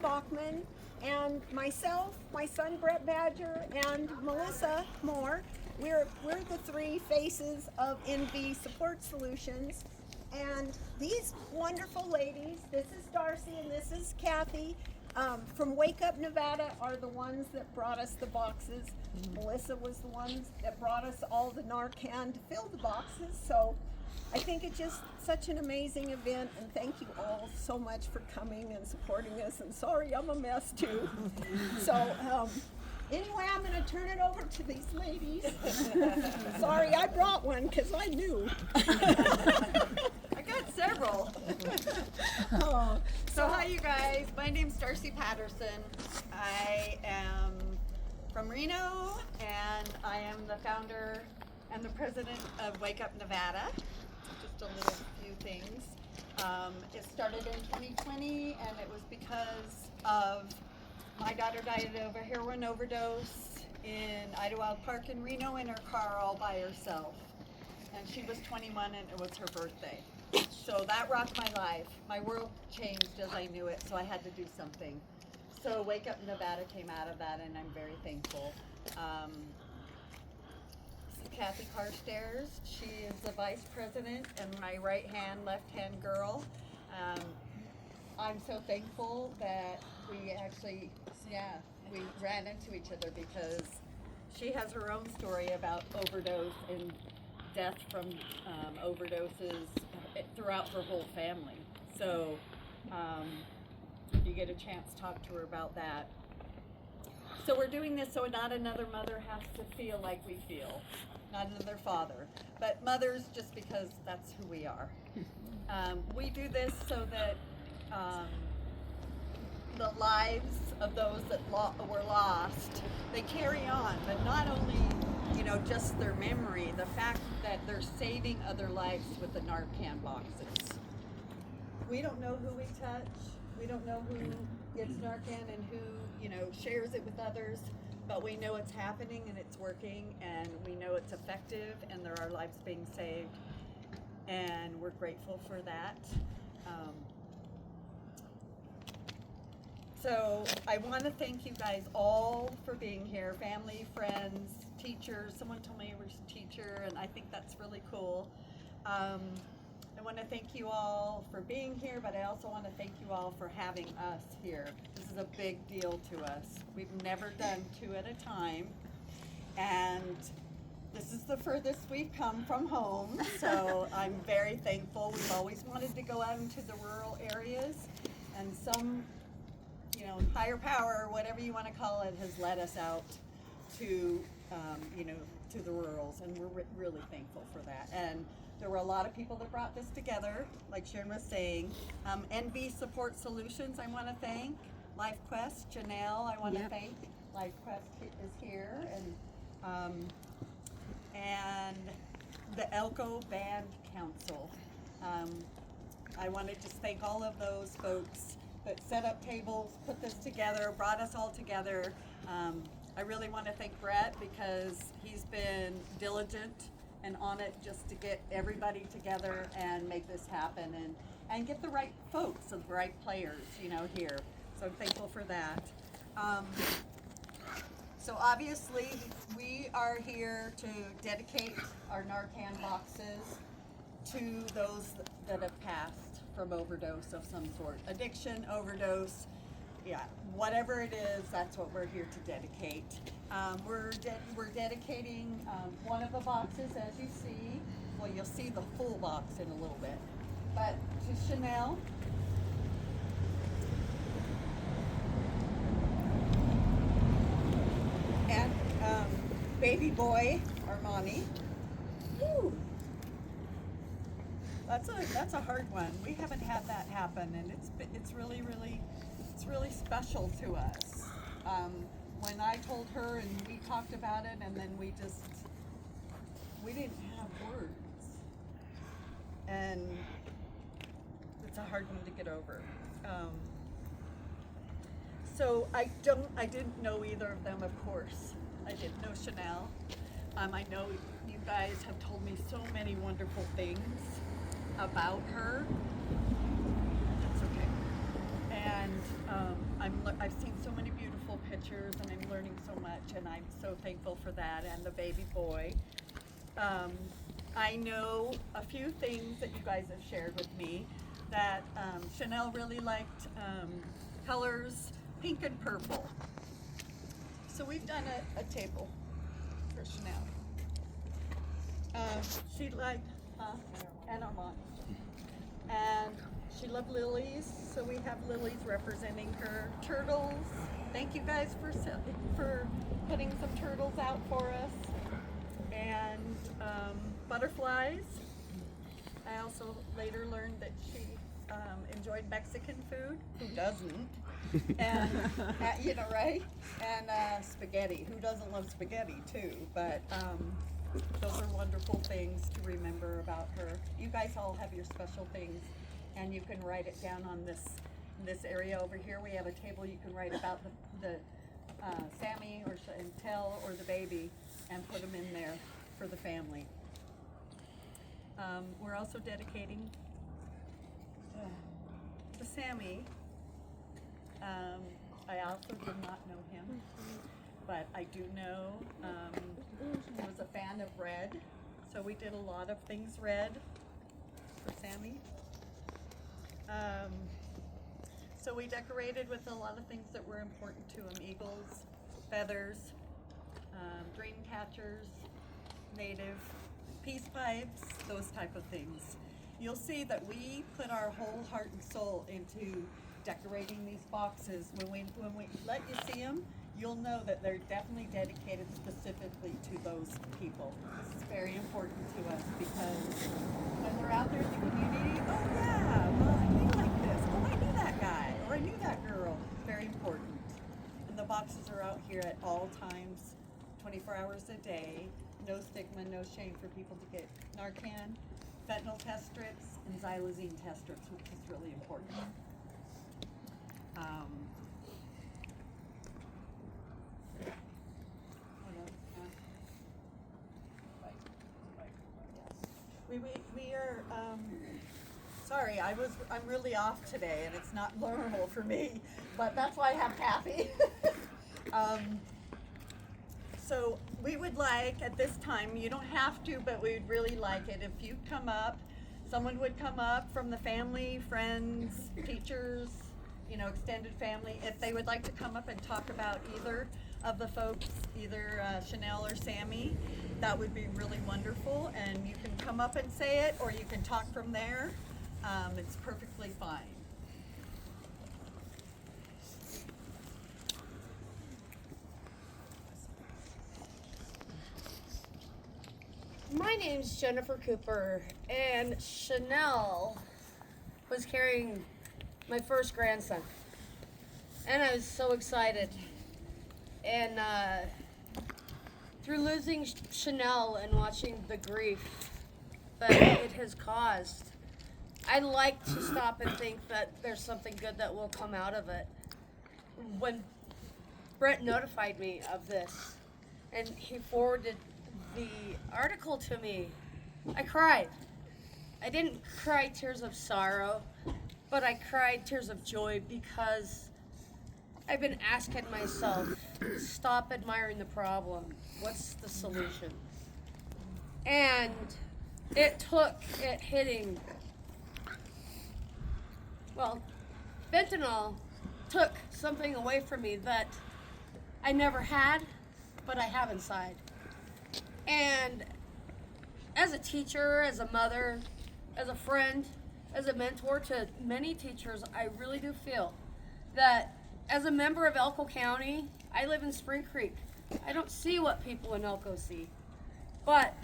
Bachman, and myself, my son Brett Badger, and Melissa Moore. We're the three faces of NV Support Solutions. And these wonderful ladies, this is Darcy and this is Kathy, from Wake Up, Nevada, are the ones that brought us the boxes. Melissa was the ones that brought us all the Narcan to fill the boxes. So I think it's just such an amazing event, and thank you all so much for coming and supporting us. And sorry, I'm a mess too. So anyway, I'm going to turn it over to these ladies. Sorry, I brought one because I knew. I got several. Oh, So hi you guys, my name's Darcy Patterson. I am from Reno and I am the founder and the president of Wake Up Nevada. Just a little few things. It started in 2020 and it was because of my daughter died of a heroin overdose in Idlewild Park in Reno in her car all by herself. And she was 21 and it was her birthday. So that rocked my life. My world changed as I knew it, so I had to do something. So Wake Up Nevada came out of that and I'm very thankful. This is Kathy Carstairs. She is the vice president and my right hand, left hand girl. I'm so thankful that we actually, we ran into each other because she has her own story about overdose and death from overdoses throughout her whole family. So you get a chance to talk to her about that. So we're doing this so not another mother has to feel like we feel, not another father, but mothers just because that's who we are. We do this so that the lives of those that were lost, they carry on, but not only just their memory, the fact that they're saving other lives with the Narcan boxes. We don't know who we touch, we don't know who gets Narcan and who, shares it with others, but we know it's happening and it's working and we know it's effective and there are lives being saved and we're grateful for that. So I want to thank you guys all for being here, family, friends, teachers. Someone told me I was a teacher, and I think that's really cool. I want to thank you all for being here, but I also want to thank you all for having us here. This is a big deal to us. We've never done two at a time, and this is the furthest we've come from home, so I'm very thankful. We've always wanted to go out into the rural areas, and some higher power, or whatever you want to call it, has led us out to, to the rurals, and we're really thankful for that. And there were a lot of people that brought this together, like Sharon was saying. NV Support Solutions, I want to thank. LifeQuest, Janelle, I want to thank. LifeQuest is here, and the Elko Band Council. I want to just thank all of those folks that set up tables, put this together, brought us all together. I really want to thank Brett because he's been diligent and on it just to get everybody together and make this happen and get the right folks and the right players, here. So I'm thankful for that. So obviously we are here to dedicate our Narcan boxes to those that have passed from overdose of some sort. Addiction, overdose, whatever it is, that's what we're here to dedicate. We're dedicating one of the boxes, as you see. Well, you'll see the full box in a little bit. But to Chanel, and baby boy Armani. Woo. That's a hard one. We haven't had that happen, and it's really special to us. When I told her and we talked about it, and then we didn't have words, and it's a hard one to get over. So I didn't know either of them, of course. I didn't know Chanel. I know you guys have told me so many wonderful things about her. That's okay. And And I've seen so many beautiful pictures, and I'm learning so much, and I'm so thankful for that, and the baby boy. I know a few things that you guys have shared with me, that Chanel really liked colors pink and purple. So we've done a table for Chanel. She liked, and Armand. And she loved lilies, so we have lilies representing her. Turtles, thank you guys for putting some turtles out for us. And butterflies. I also later learned that she enjoyed Mexican food. Who doesn't? And you know, right? And spaghetti. Who doesn't love spaghetti too? But those are wonderful things to remember about her. You guys all have your special things, and you can write it down on this area over here. We have a table you can write about the Sammy or Chantel or the baby, and put them in there for the family. We're also dedicating to Sammy. I also did not know him, but I do know he was a fan of red, so we did a lot of things red for Sammy. So we decorated with a lot of things that were important to him: eagles, feathers, dream catchers, native, peace pipes, those type of things. You'll see that we put our whole heart and soul into decorating these boxes. When we let you see them, you'll know that they're definitely dedicated specifically to those people. This is very important to us, because when we're out there in the community, oh yeah, well, I knew like this, oh I knew that guy, or I knew that girl. Very important. And the boxes are out here at all times, 24 hours a day. No stigma, no shame for people to get Narcan, fentanyl test strips, and xylazine test strips, which is really important. We are, sorry, I'm really off today, and it's not normal for me, but that's why I have Kathy. So we would like, at this time, you don't have to, but we would really like it if you come up, someone would come up from the family, friends, teachers, you know, extended family, if they would like to come up and talk about either of the folks, either Chanel or Sammy, that would be really wonderful. And you can come up and say it, or you can talk from there. It's perfectly fine. My name's Jennifer Cooper, and Chanel was carrying my first grandson, and I was so excited. And through losing Chanel and watching the grief that it has caused, I like to stop and think that there's something good that will come out of it. When Brett notified me of this, and he forwarded the article to me, I cried. I didn't cry tears of sorrow, but I cried tears of joy, because I've been asking myself, stop admiring the problem. What's the solution? And it took it hitting, well, fentanyl took something away from me that I never had, but I have inside. And as a teacher, as a mother, as a friend, as a mentor to many teachers, I really do feel that as a member of Elko County, I live in Spring Creek. I don't see what people in Elko see, but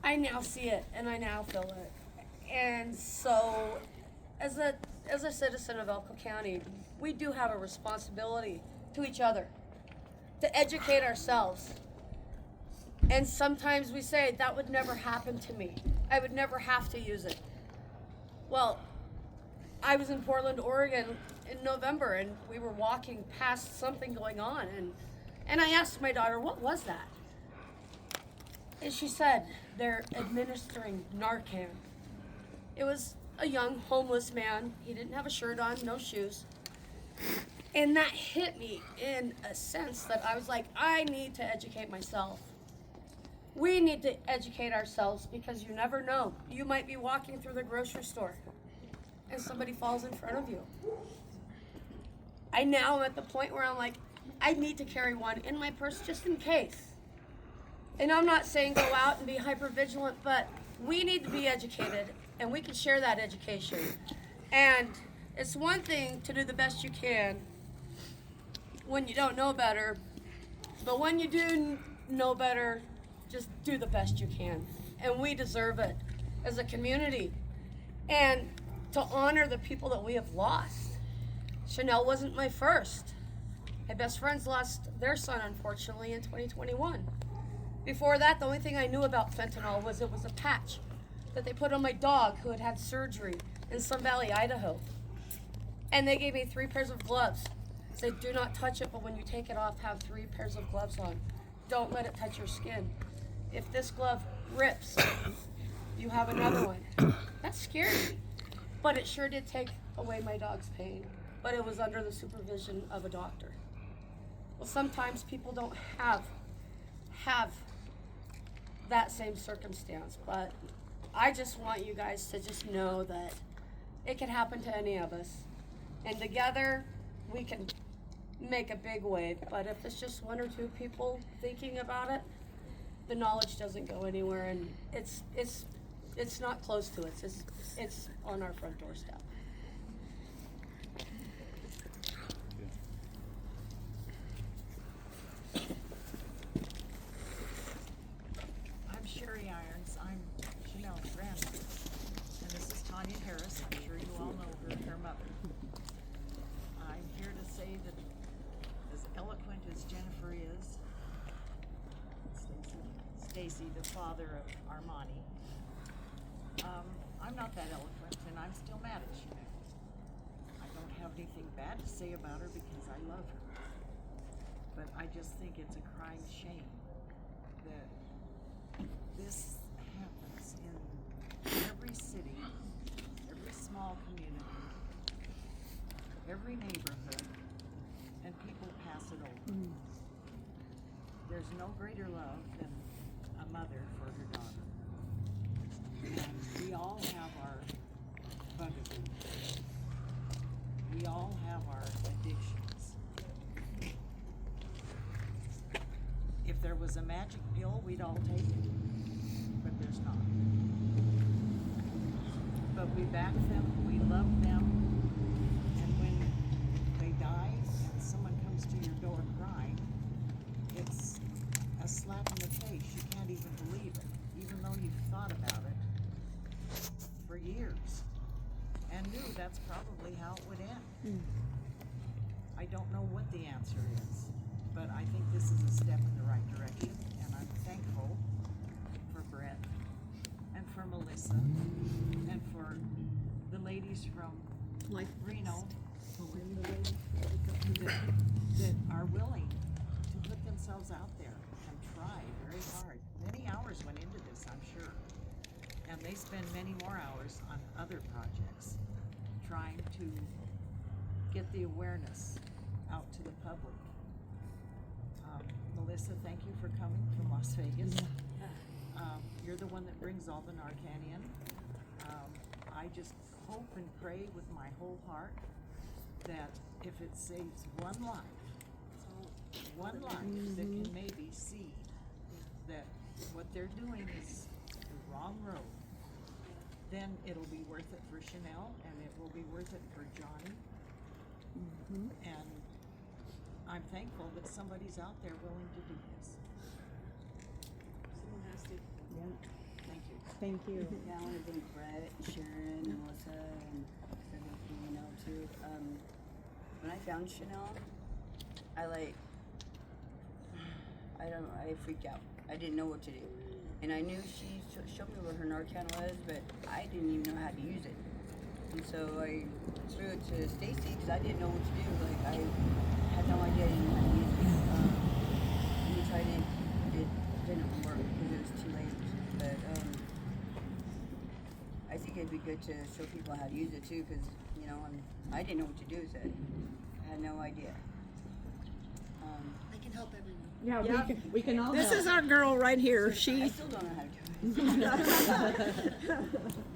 I now see it and I now feel it. And so as a citizen of Elko County, we do have a responsibility to each other to educate ourselves. And sometimes we say, that would never happen to me. I would never have to use it. Well, I was in Portland, Oregon in November, and we were walking past something going on, and I asked my daughter, what was that? And she said, they're administering Narcan. It was a young homeless man. He didn't have a shirt on, no shoes. And that hit me in a sense that I was like, I need to educate myself. We need to educate ourselves because you never know. You might be walking through the grocery store and somebody falls in front of you. I now am at the point where I'm like, I need to carry one in my purse just in case. And I'm not saying go out and be hyper vigilant, but we need to be educated and we can share that education. And it's one thing to do the best you can when you don't know better, but when you do know better, just do the best you can. And we deserve it as a community. And to honor the people that we have lost. Chanel wasn't my first. My best friends lost their son, unfortunately, in 2021. Before that, the only thing I knew about fentanyl was it was a patch that they put on my dog who had had surgery in Sun Valley, Idaho. And they gave me 3 pairs of gloves. Said, do not touch it, but when you take it off, have 3 pairs of gloves on. Don't let it touch your skin. If this glove rips, you have another one. That scared me. But it sure did take away my dog's pain. But it was under the supervision of a doctor. Well, sometimes people don't have that same circumstance, but I just want you guys to just know that it can happen to any of us. And together, we can make a big wave. But if it's just 1 or 2 people thinking about it, the knowledge doesn't go anywhere, and it's not close to us. It's on our front doorstep. I'm Sherry Irons. I'm Chanel's grandmother. And this is Tanya Harris. I'm sure you all know her mother. I'm here to say that as eloquent as Jennifer is, Stacy, the father of Armani, I'm not that eloquent, and I'm still mad at Chanel. I don't have anything bad to say about her because I love her. But I just think it's a crying shame that this happens in every city, every small community, every neighborhood, and people pass it over. There's no greater love than a mother for her daughter. And we all have our bugaboos. We all have our addictions. If there was a magic pill, we'd all take it. But there's not. But we back them, we love them, and when they die and someone comes to your door crying, it's a slap in the face. You can't even believe it, even though you've thought about it for years and knew that's probably how it would end. I don't know what the answer is, but I think this is a step in the right direction, and I'm thankful for Brett and for Melissa and for the ladies from Reno that are willing to put themselves out there and try very hard. Many hours went into this, I'm sure. And they spend many more hours on other projects trying to get the awareness out to the public. Melissa, thank you for coming from Las Vegas. You're the one that brings all the Narcan in. I just hope and pray with my whole heart that if it saves one life that can maybe see that what they're doing is the wrong road, then it'll be worth it for Chanel, and it will be worth it for Johnny. And I'm thankful that somebody's out there willing to do this. Someone has to. Yeah. Thank you. Thank you. Yeah, I want to thank Brett, Sharon, and Melissa, and everything, you know, too. When I found Chanel, I freaked out. I didn't know what to do. And I knew she showed me where her Narcan was, but I didn't even know how to use it. And so I threw it to Stacy because I didn't know what to do. Like, I had no idea I didn't know how to use it. And we tried it. It didn't work because it was too late. But I think it'd be good it to show people how to use it too, because you know I didn't know what to do with it. I had no idea. I can help everyone. Yeah, we can all This help. is our girl right here. I She still don't know how to do it.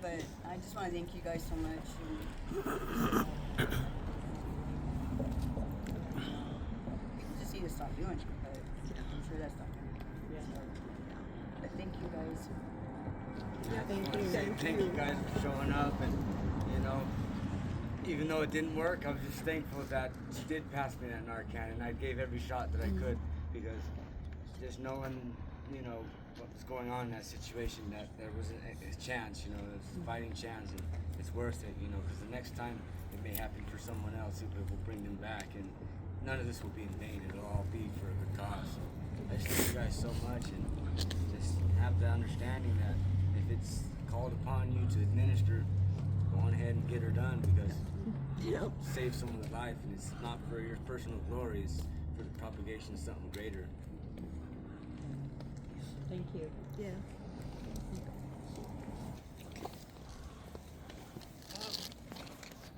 But I just want to thank you guys so much. People just need to stop doing it, but I'm sure that's not going to happen. But thank you guys. Thank you guys for showing up, and you know, even though it didn't work, I was just thankful that she did pass me that Narcan, and I gave every shot that I could, because just knowing, you know, what was going on in that situation, that there was a chance, you know, there's a fighting chance, and it's worth it, you know, because the next time it may happen for someone else, it will bring them back, and none of this will be in vain. It'll all be for a good cause. So I just thank you guys so much, and just have the understanding that if it's called upon you to administer, go on ahead and get her done, because it saves someone's life, and it's not for your personal glory, it's for the propagation of something greater. Thank you.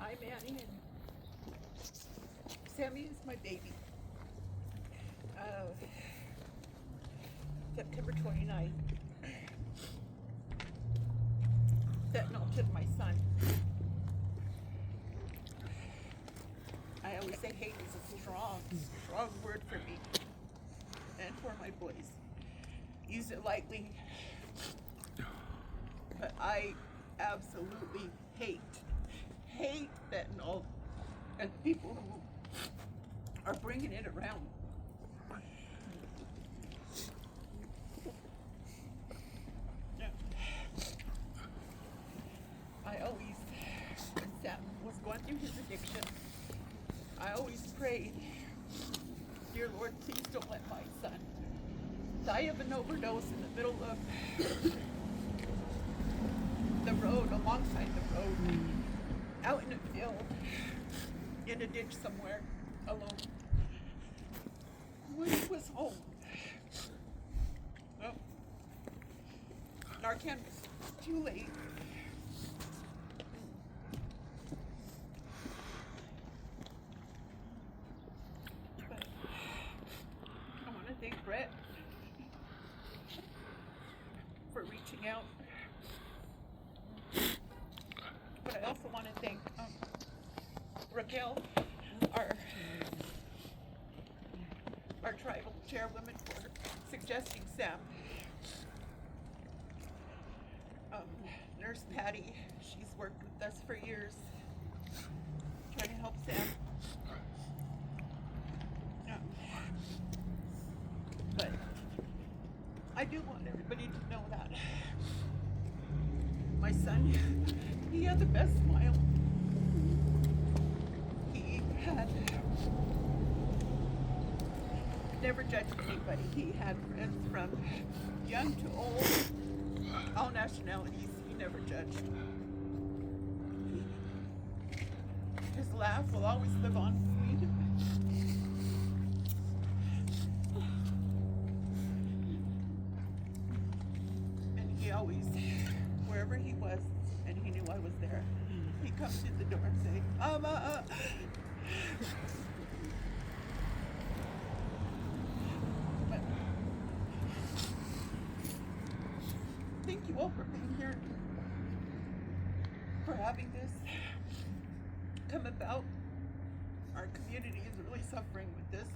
I'm Annie, and Sammy is my baby. September 29th. Fentanyl took my son. I always say hate is a strong word for me and for my boys. Use it lightly, but I absolutely hate fentanyl and people who are bringing it around. I always, when Sam was going through his addiction, I always prayed, dear Lord, please don't let my son die of an overdose in the middle of the road, alongside the road, out in a field, in a ditch somewhere, alone. When he was home, well, Narcan was too late. But I want to thank Brett for reaching out. But I also want to thank Raquel, our tribal chairwoman, for suggesting Sam. Nurse Patty, she's worked with us for years, trying to help Sam. But I do want everybody to know that my son, he had the best smile. He had never judged anybody. He had friends from young to old, all nationalities. He never judged. His laugh will always live on with me. And he always, wherever he was, and he knew I was there, he'd come to the door and say, But thank you all for being here, for having this come about. Our community is really suffering with this.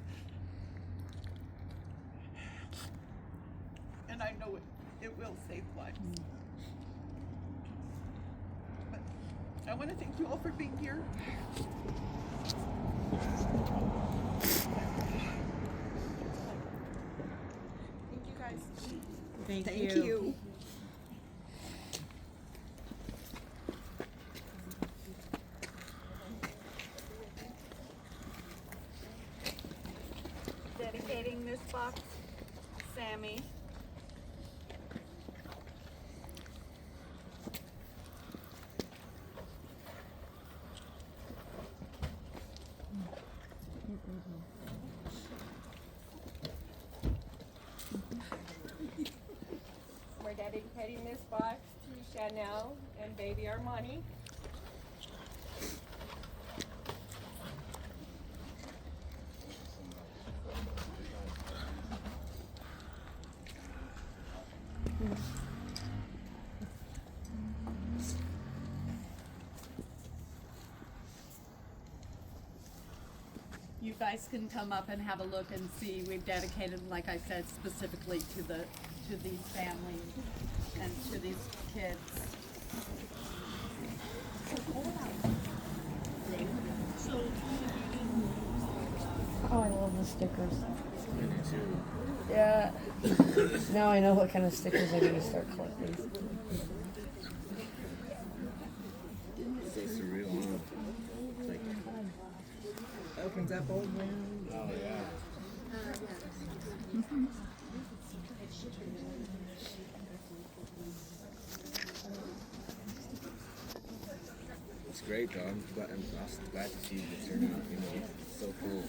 And I know it will save lives. But I want to thank you all for being here. Thank you guys. Thank you. Dedicating this box, Sammy. We're dedicating this box to Chanel and baby Armani. You guys can come up and have a look and see. We've dedicated, like I said, specifically to these families and to these kids. Oh, I love the stickers. Yeah. Now I know what kind of stickers I'm gonna start collecting. So surreal, huh? It's like Opens up old wounds. oh yeah. It's great though. I'm glad to see the turnout, you know. It's so cool.